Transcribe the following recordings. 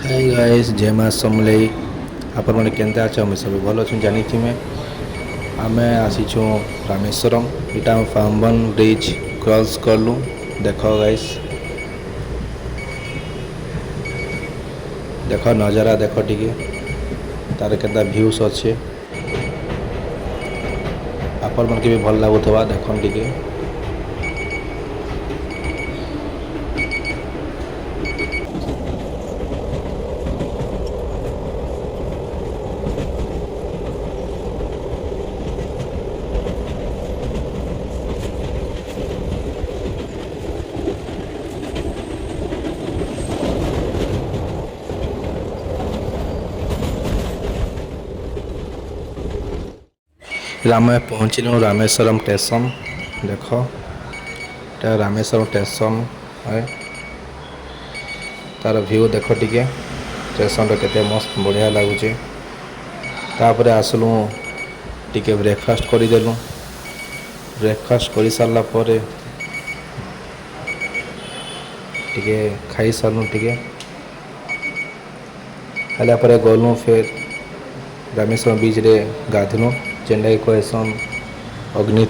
Hi guys जय मां समलेई आपण मैंने केन्ता अच्छा मुझे सब भल अच्छे जानी में आम आसीचु रामेश्वरम इटा पाम्बन ब्रिज क्रॉस कलु देख गाइस देख नजारा देख टिके तार केन्ता व्यूज अच्छे आपण मन के भी भल लगुवा देखन टिके आम पहुँचलु रामेश्वरम स्टेशन देख रामेश्वरम स्टेशन है तार व्यू देख टिके स्टेशन केते मस्त बढ़िया लगुच तापर आसलु टिके ब्रेकफास्ट करदेलु ब्रेकफास्ट कर सारा पर टिके खाई सारू टिके खाला पर गलु फिर रामेश्वरम बीच रे गाधलु जेनटा कहसन अग्नि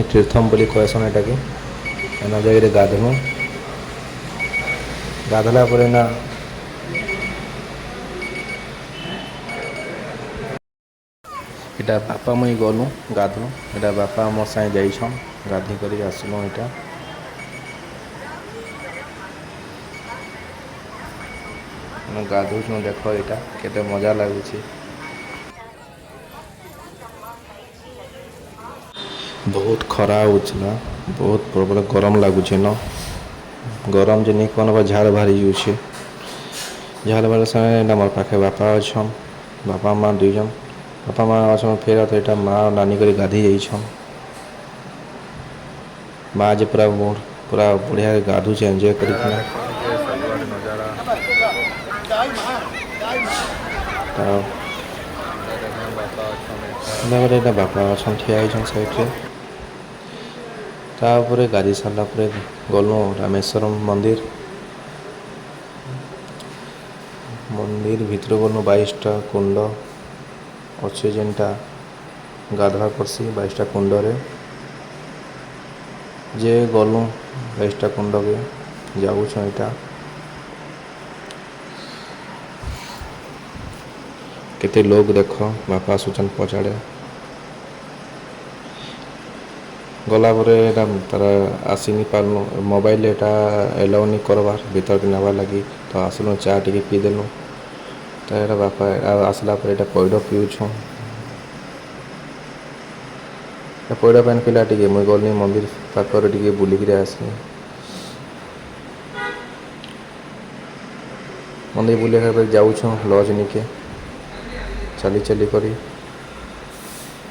तीर्थम बोली कहसन एटा के एना जगह गाधलु गाधला पर ना इटा बापा मुई गलु गाधलु इटा बापा मो साई जाइछन गाधी करी आसलु इटा गाधुछन देख इटा केते मजा लागुची बहुत खरा होना बहुत प्रबल गरम लगुच न गरम जे नहीं कहना झाड़ बाहरी जाऊे झाड़ बाहर समय मोर पाखे बापा अच्छा बापा माँ दुईज बापा माँ अच्छा फेर तो यहाँ माँ नानी कर गाधी जाइछन माँ जे पूरा मोर पूरा बढ़िया गाधुचे एंजॉय कर बापा अच्छा ठिया साइड तापर गाधी सारा गलु रामेश्वरम मंदिर मंदिर भितर गलु 22टा कुंड अच्छे जेनटा गाधवा करसी 22टा कुंड रे जे गलु 22टा कुंड के जाऊँ यहाँ केते लोग देख बापा आसुचन पछाड़े गला तार आसीनी पार्नु मोबाइल एटा एलाउ नहीं करवार भीतर के नवा लगी तो आसलु चा टी पीदेलु तो यहाँ बापा आसला पर यहाँ पैड पीऊँ पैड पान पिला टे मुई गलनी मंदिर पाखर टे बुलिक आसली मंदिर बुले जाऊँ लज निके चली चली करी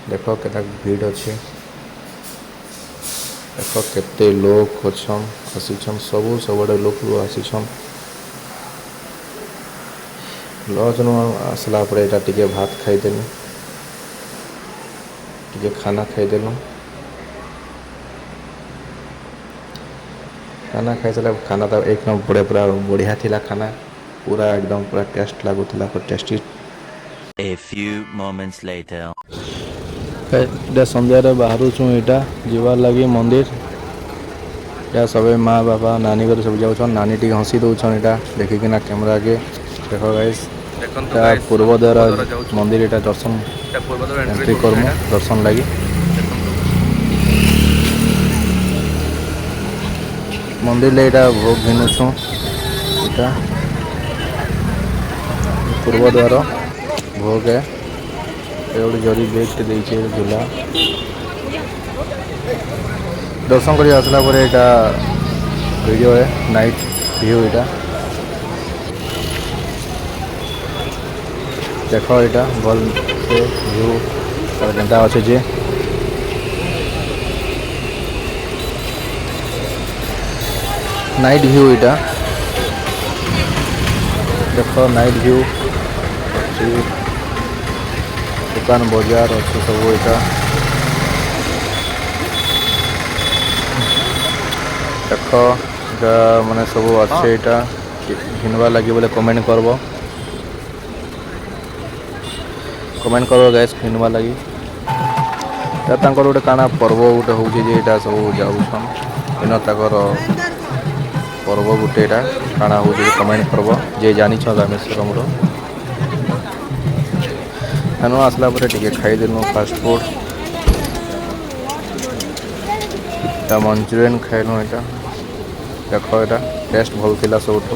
देख केता भीड़ अच्छे देख केते लोग अच्छन आसीछन सब लोग आसीछन लज न आसला पर यहाँ टिके भात खाईदेलु टिके खाना खाईदेलु खाना खाई सारा खाना तो एकदम पूरा बढ़िया थिला खाना पूरा एकदम पूरा टेस्ट लगुला tasty A few moments later. सन्धार बाहर यहाँ जीवार लगी मंदिर या सब माँ बापा नानी घर सब जाऊन नानी टी हसी दौन यहाँ देखिकिना कैमरा के देख गाइस पूर्व द्वार मंदिर यहाँ दर्शन एंट्री करमु दर्शन लगी मंदिर ले यहाँ भोग घिनुछु यहाँ पूर्व द्वार भोग है गोटे जरी बेग देखे झूला दर्शन कर आसला वीडियो है नाइट व्यू यहाँ देख यहाँ भल से व्यू केनता अच्छे जे नाइट व्यू यहाँ देख नाइट व्यू दुकान बाजार अच्छे सब यहाँ देख ମାନେ ସବୁ ଅଛି ଏଇଟା ଘିନବା ଲାଗି ବୋଲେ କମେଣ୍ଟ କରବ ଗାଇସ୍ ଘିନବା ଲାଗି ତାଙ୍କର ଗୋଟେ କାଣା ପର୍ବ ଗୋଟେ ହେଉଛି ଯେ ଏଇଟା ସବୁ ଯାଉଛନ୍ ଇନ ତାଙ୍କର ପର୍ବ ଗୋଟେ ଏଇଟା କାଣା ହେଉଛି କମେଣ୍ଟ କରବ ଯେ ଜାଣିଛ ରାମେଶ୍ୱରମର ଏନୁ ଆସିଲା ପରେ ଟିକେ ଖାଇଦେଲୁ ଫାଷ୍ଟଫୁଡ଼ ମଞ୍ଚୁରିଆନ୍ ଖାଇଲୁ ଏଇଟା ଦେଖ ଏଇଟା ଟେଷ୍ଟ ଭଲ ଥିଲା ସବୁଠୁ